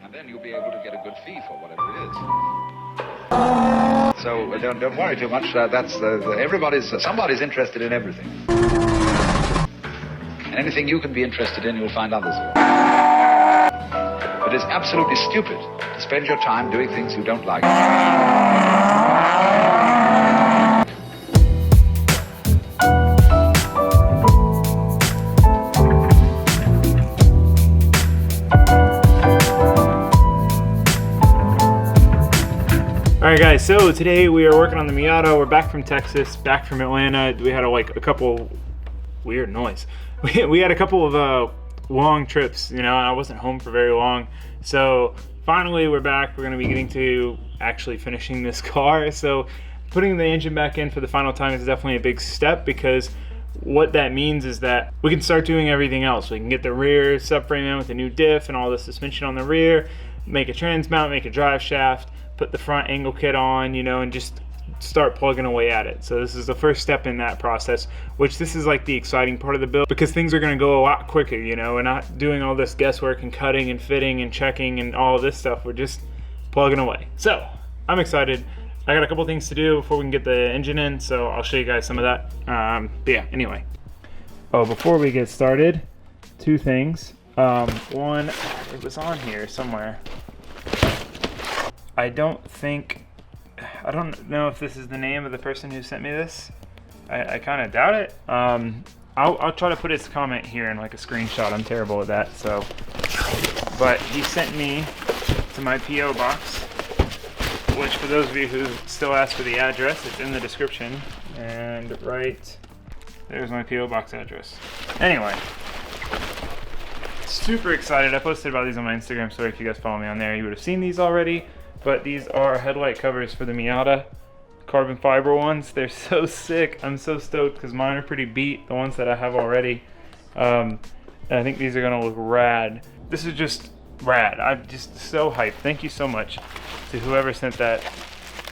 And then you'll be able to get a good fee for whatever it is. So don't worry too much. Somebody's interested in everything. And anything you can be interested in, you'll find others will. But it's absolutely stupid to spend your time doing things you don't like. Alright guys, so today we are working on the Miata. We're back from Texas, back from Atlanta. We had a couple weird noise. We had a couple of long trips, you know, and I wasn't home for very long. So finally we're back. We're going to be getting to actually finishing this car. So putting the engine back in for the final time is definitely a big step, because what that means is that we can start doing everything else. We can get the rear subframe in with a new diff and all the suspension on the rear, make a trans mount, make a drive shaft, put the front angle kit on, you know, and just start plugging away at it. So this is the first step in that process, which this is like the exciting part of the build, because things are going to go a lot quicker, you know. We're not doing all this guesswork and cutting and fitting and checking and all of this stuff. We're just plugging away. So I'm excited. I got a couple things to do before we can get the engine in, so I'll show you guys some of that. But yeah, anyway. Oh, before we get started, two things. One, it was on here somewhere. I don't know if this is the name of the person who sent me this. I kind of doubt it. I'll try to put his comment here in like a screenshot. I'm terrible at that. So, but he sent me to my P.O Box, which for those of you who still ask for the address, it's in the description. And right there's my P.O Box address. Anyway, super excited. I posted about these on my Instagram story. If you guys follow me on there, you would have seen these already. But these are headlight covers for the Miata, carbon fiber ones. They're so sick. I'm so stoked because mine are pretty beat, the ones that I have already. And I think these are gonna look rad. This is just rad. I'm just so hyped. Thank you so much to whoever sent that,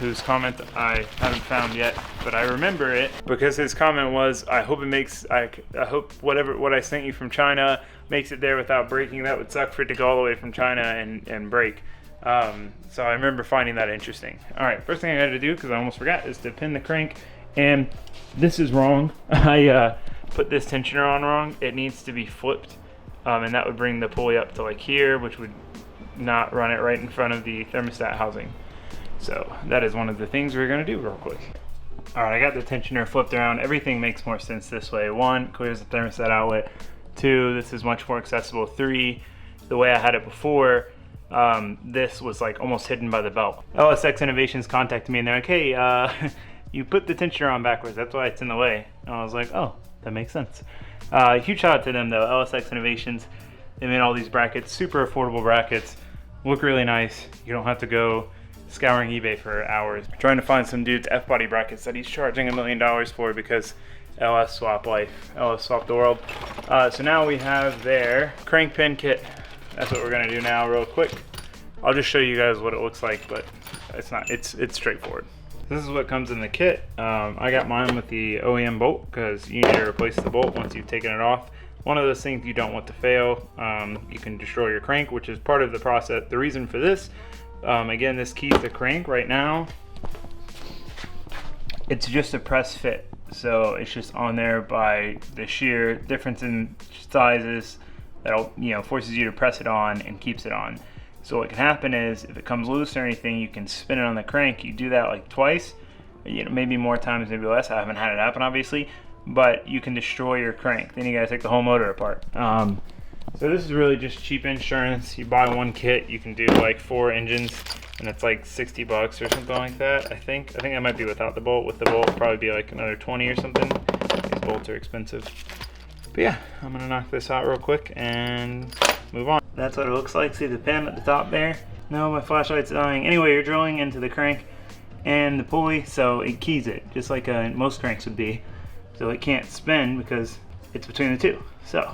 whose comment I haven't found yet, but I remember it because his comment was, I hope it makes, I hope what I sent you from China makes it there without breaking. That would suck for it to go all the way from China and break. So I remember finding that interesting. Alright, first thing I gotta do, because I almost forgot, is to pin the crank. And this is wrong. I put this tensioner on wrong. It needs to be flipped. And that would bring the pulley up to like here, which would not run it right in front of the thermostat housing. So that is one of the things we're gonna do real quick. Alright, I got the tensioner flipped around. Everything makes more sense this way. 1, clears the thermostat outlet. 2, this is much more accessible. 3, the way I had it before, this was like almost hidden by the belt. LSX Innovations contacted me and they're like, hey, you put the tensioner on backwards, that's why it's in the way. And I was like, oh, that makes sense. Huge shout out to them though, LSX Innovations. They made all these brackets, super affordable brackets, look really nice. You don't have to go scouring eBay for hours trying to find some dude's F-body brackets that he's charging $1 million for because LS swap life, LS swap the world. So now we have their crank pin kit. That's what we're gonna do now real quick. I'll just show you guys what it looks like, but it's straightforward. This is what comes in the kit. I got mine with the OEM bolt because you need to replace the bolt once you've taken it off. One of those things you don't want to fail. You can destroy your crank, which is part of the process. The reason for this, again, this keys the crank right now. It's just a press fit. So it's just on there by the sheer difference in sizes that'll, you know, forces you to press it on and keeps it on. So what can happen is if it comes loose or anything, you can spin it on the crank. You do that like twice, you know, maybe more times, maybe less. I haven't had it happen obviously, but you can destroy your crank. Then you gotta take the whole motor apart. So this is really just cheap insurance. You buy one kit, you can do like 4 engines, and it's like $60 or something like that. I think that might be without the bolt. With the bolt, it'll probably be like another 20 or something. These bolts are expensive. But yeah, I'm gonna knock this out real quick and move on. That's what it looks like. See the pin at the top there? No, my flashlight's dying. Anyway, you're drilling into the crank and the pulley, so it keys it, just like most cranks would be. So it can't spin because it's between the two. So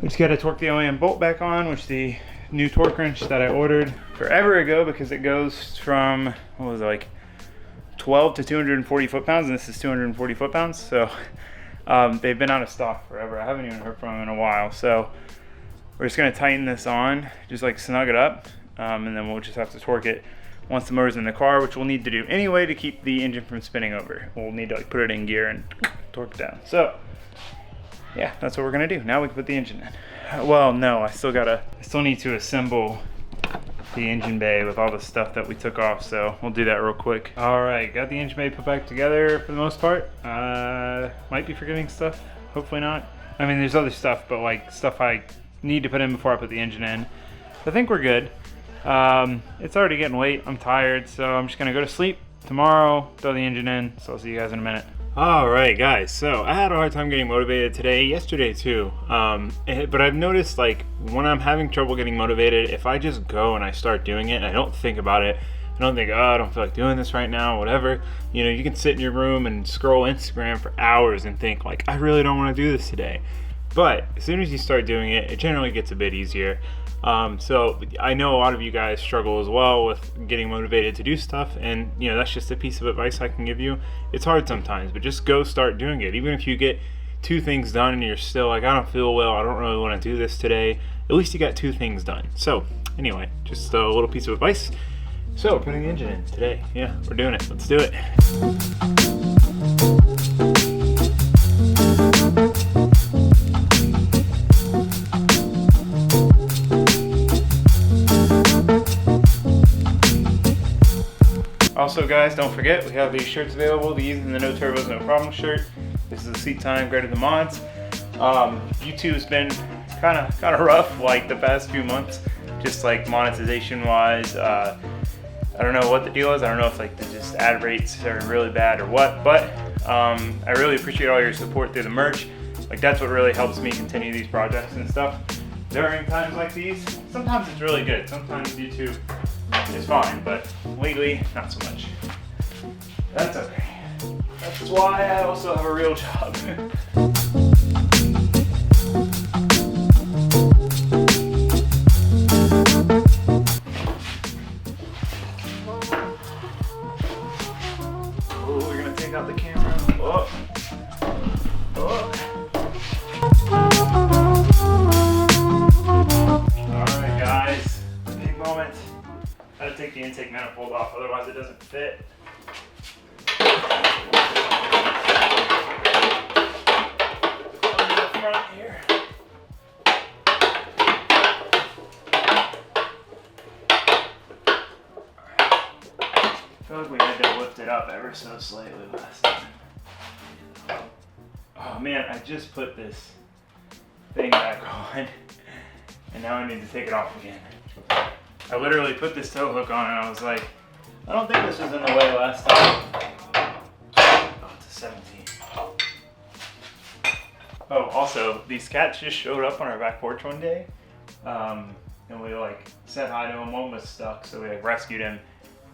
we just gotta torque the OEM bolt back on, which the new torque wrench that I ordered forever ago, because it goes from, what was it, like 12 to 240 foot-pounds, and this is 240 foot-pounds. So they've been out of stock forever. I haven't even heard from them in a while. So we're just gonna tighten this on, just like snug it up, and then we'll just have to torque it once the motor's in the car, which we'll need to do anyway to keep the engine from spinning over. We'll need to like put it in gear and torque it down. So yeah, that's what we're gonna do. Now we can put the engine in. Well, no, I still need to assemble the engine bay with all the stuff that we took off, so we'll do that real quick. All right, got the engine bay put back together for the most part. Might be forgetting stuff, hopefully not. I mean, there's other stuff, but like stuff I need to put in before I put the engine in. I think we're good. It's already getting late, I'm tired, so I'm just gonna go to sleep. Tomorrow, throw the engine in, so I'll see you guys in a minute. Alright guys, so I had a hard time getting motivated today, yesterday too, but I've noticed like when I'm having trouble getting motivated, if I just go and I start doing it and I don't think about it, I don't think, oh, I don't feel like doing this right now, whatever, you know, you can sit in your room and scroll Instagram for hours and think like, I really don't want to do this today. But as soon as you start doing it, it generally gets a bit easier. So I know a lot of you guys struggle as well with getting motivated to do stuff, and you know, that's just a piece of advice I can give you. It's hard sometimes, but just go start doing it. Even if you get 2 things done and you're still like, I don't feel well, I don't really want to do this today, at least you got 2 things done. So anyway, just a little piece of advice. So we're putting the engine in today. Yeah, we're doing it. Let's do it. Also guys, don't forget, we have these shirts available. These and the No Turbos No Problem shirt. This is the Seat Time Greater Than Mods. YouTube's been kind of rough like the past few months, just like monetization wise. I don't know what the deal is. I don't know if like the just ad rates are really bad or what, but I really appreciate all your support through the merch. Like that's what really helps me continue these projects and stuff. During times like these, sometimes it's really good. Sometimes YouTube is fine, but lately, not so much. That's okay. That's why I also have a real job. Oh, we're gonna take out the camera. Oh. Oh. Alright guys, big moment. Gotta take the intake manifold off, otherwise it doesn't fit. On the front here. I feel like we had to lift it up ever so slightly last time. Oh man, I just put this thing back on, and now I need to take it off again. I literally put this tow hook on and I was like, I don't think this was in the way last time. Oh, it's a 17. Oh, also, these cats just showed up on our back porch one day. And we like said hi to him. One was stuck, so we like rescued him.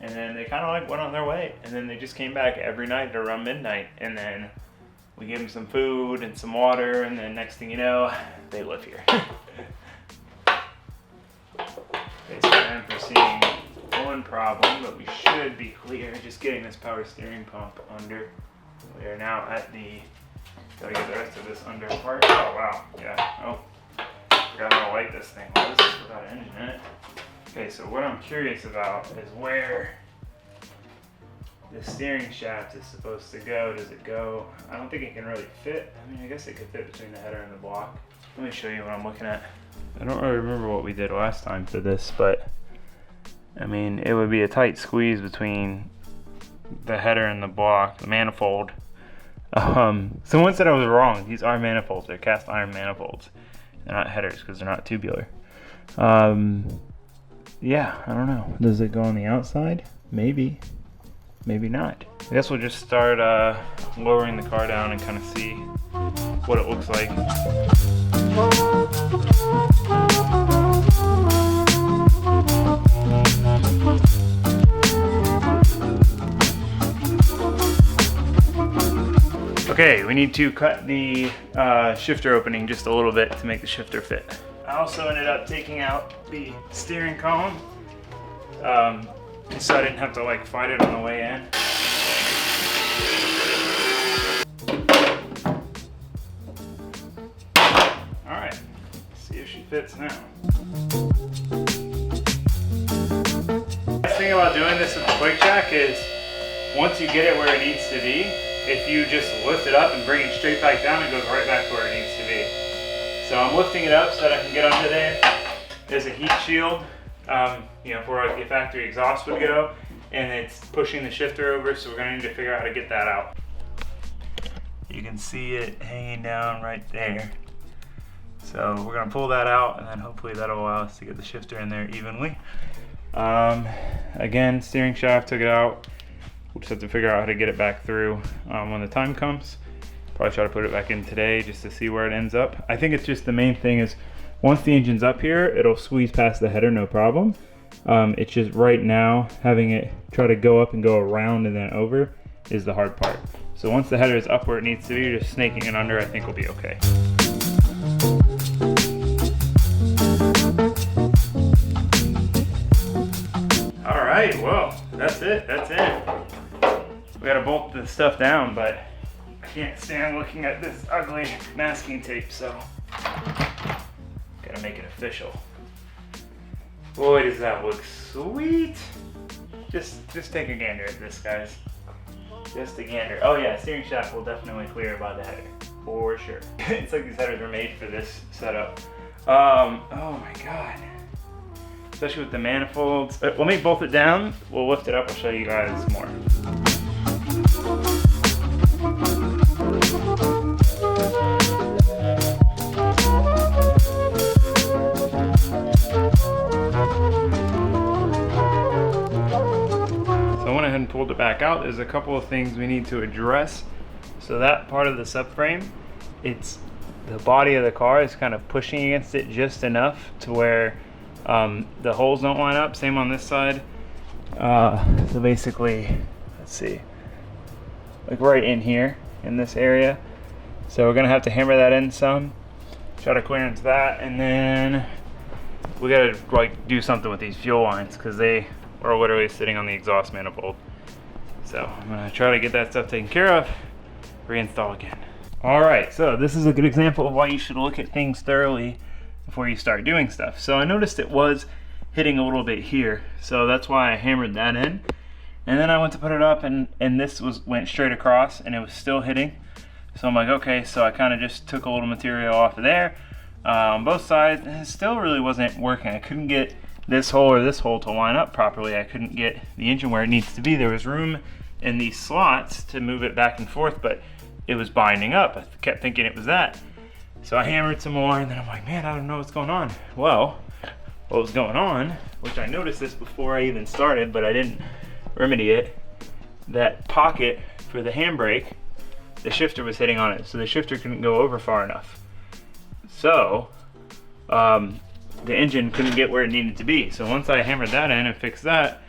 And then they kind of like went on their way. And then they just came back every night at around midnight. And then we gave them some food and some water. And then next thing you know, they live here. Okay, so I'm foreseeing one problem, but we should be clear. Just getting this power steering pump under. We are now at the, gotta get the rest of this under part. Oh wow, yeah, oh, forgot how to light this thing. Well, this is without an engine in it. Okay, so what I'm curious about is where the steering shaft is supposed to go. Does it go, I don't think it can really fit. I mean, I guess it could fit between the header and the block. Let me show you what I'm looking at. I don't really remember what we did last time for this, but I mean, it would be a tight squeeze between the header and the block, the manifold. Someone said I was wrong. These are manifolds. They're cast iron manifolds. They're not headers because they're not tubular. Yeah, I don't know. Does it go on the outside? Maybe. Maybe not. I guess we'll just start lowering the car down and kind of see what it looks like. Okay, we need to cut the shifter opening just a little bit to make the shifter fit. I also ended up taking out the steering column so I didn't have to like fight it on the way in. Alright, see if she fits. fits now. The thing about doing this with the quick jack is once you get it where it needs to be, if you just lift it up and bring it straight back down, it goes right back to where it needs to be. So I'm lifting it up so that I can get under there. There's a heat shield, you know, for where the factory exhaust would go, and it's pushing the shifter over, so we're gonna need to figure out how to get that out. You can see it hanging down right there. So we're gonna pull that out, and then hopefully that'll allow us to get the shifter in there evenly. Again, steering shaft, took it out. We'll just have to figure out how to get it back through when the time comes. Probably try to put it back in today just to see where it ends up. I think it's just the main thing is once the engine's up here, it'll squeeze past the header, no problem. It's just right now, having it try to go up and go around and then over is the hard part. So once the header is up where it needs to be, just snaking it under, I think will be okay. All right, well, that's it, that's it. We gotta bolt this stuff down, but I can't stand looking at this ugly masking tape, so gotta make it official. Boy, does that look sweet. Just take a gander at this, guys. Just a gander. Oh yeah, steering shaft will definitely clear by the header, for sure. It's like these headers were made for this setup. Oh my God. Especially with the manifolds. Let me bolt it down. We'll lift it up, I'll show you guys more. And pulled it back out. There's a couple of things we need to address. So that part of the subframe, it's the body of the car is kind of pushing against it just enough to where the holes don't line up. Same on this side. So basically, let's see, like right in here in this area. So we're gonna have to hammer that in some, try to clearance that, and then we gotta like do something with these fuel lines because they are literally sitting on the exhaust manifold. So I'm gonna try to get that stuff taken care of, reinstall again. All right, so this is a good example of why you should look at things thoroughly before you start doing stuff. So I noticed it was hitting a little bit here, so that's why I hammered that in. And then I went to put it up, and this went straight across, and it was still hitting. So I'm like, okay, so I kind of just took a little material off of there on both sides, and it still really wasn't working. I couldn't get this hole or this hole to line up properly. I couldn't get the engine where it needs to be. There was room in these slots to move it back and forth, but it was binding up. I kept thinking it was that. So I hammered some more, and then I'm like, man, I don't know what's going on. Well, what was going on, which I noticed this before I even started, but I didn't remedy it, that pocket for the handbrake, the shifter was hitting on it, so the shifter couldn't go over far enough. So, the engine couldn't get where it needed to be. So once I hammered that in and fixed that,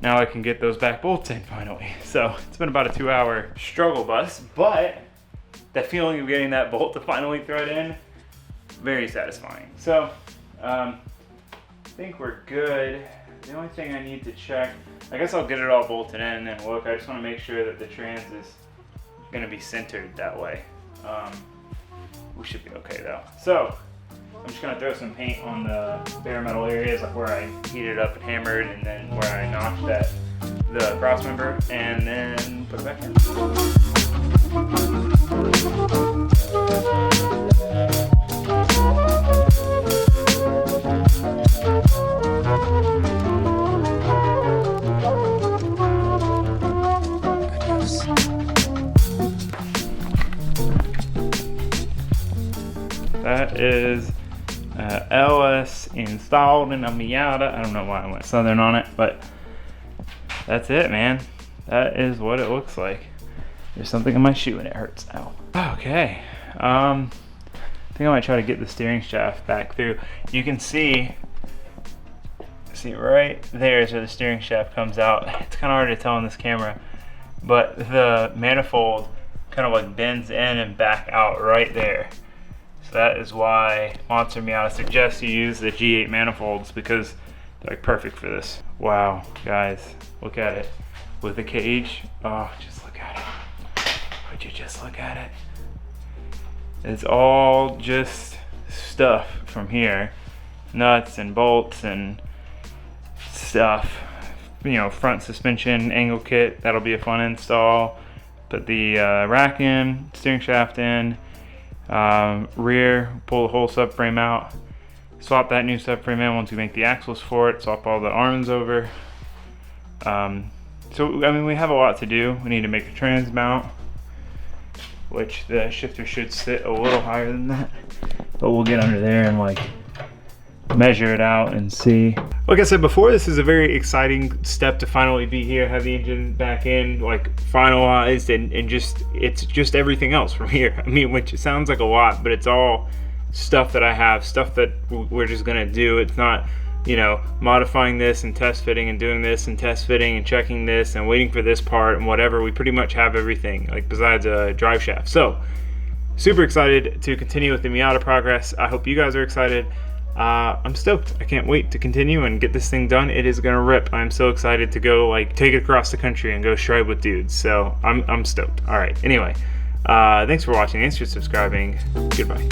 now I can get those back bolts in finally. So it's been about a 2-hour struggle bus, but that feeling of getting that bolt to finally thread in, very satisfying. So I think we're good. The only thing I need to check, I guess I'll get it all bolted in and look. I just want to make sure that the trans is going to be centered that way. We should be okay though. So I'm just gonna throw some paint on the bare metal areas, like where I heated up and hammered, and then where I notched the cross member, and then put it back in. That is LS installed in a Miata. I don't know why I went Southern on it, but that's it, man. That is what it looks like. There's something in my shoe and it hurts. Ow. Okay. I think I might try to get the steering shaft back through. You can see right there is where the steering shaft comes out. It's kind of hard to tell on this camera, but the manifold kind of like bends in and back out right there. So that is why Monster Miata suggests you use the G8 manifolds, because they're like perfect for this. Wow, guys, look at it. With the cage, oh, just look at it. Would you just look at it? It's all just stuff from here. nuts and bolts and stuff. You know, front suspension angle kit, that'll be a fun install. Put the rack in, steering shaft in, rear, pull the whole subframe out, swap that new subframe in once we make the axles for it, swap all the arms over. So I mean, we have a lot to do. We need to make a trans mount, which the shifter should sit a little higher than that, but we'll get under there and like measure it out and see. Like I said before, this is a very exciting step to finally be here, have the engine back in, like finalized, and just it's just everything else from here. I mean, which sounds like a lot, but it's all stuff that I have, stuff that we're just gonna do. It's not, you know, modifying this and test fitting and doing this and test fitting and checking this and waiting for this part and whatever. We pretty much have everything, like besides a drive shaft. So super excited to continue with the Miata progress. I hope you guys are excited. I'm stoked. I can't wait to continue and get this thing done. It is gonna rip. I'm so excited to go like take it across the country and go shred with dudes. So I'm stoked. All right. Anyway, thanks for watching. Thanks for subscribing. Goodbye.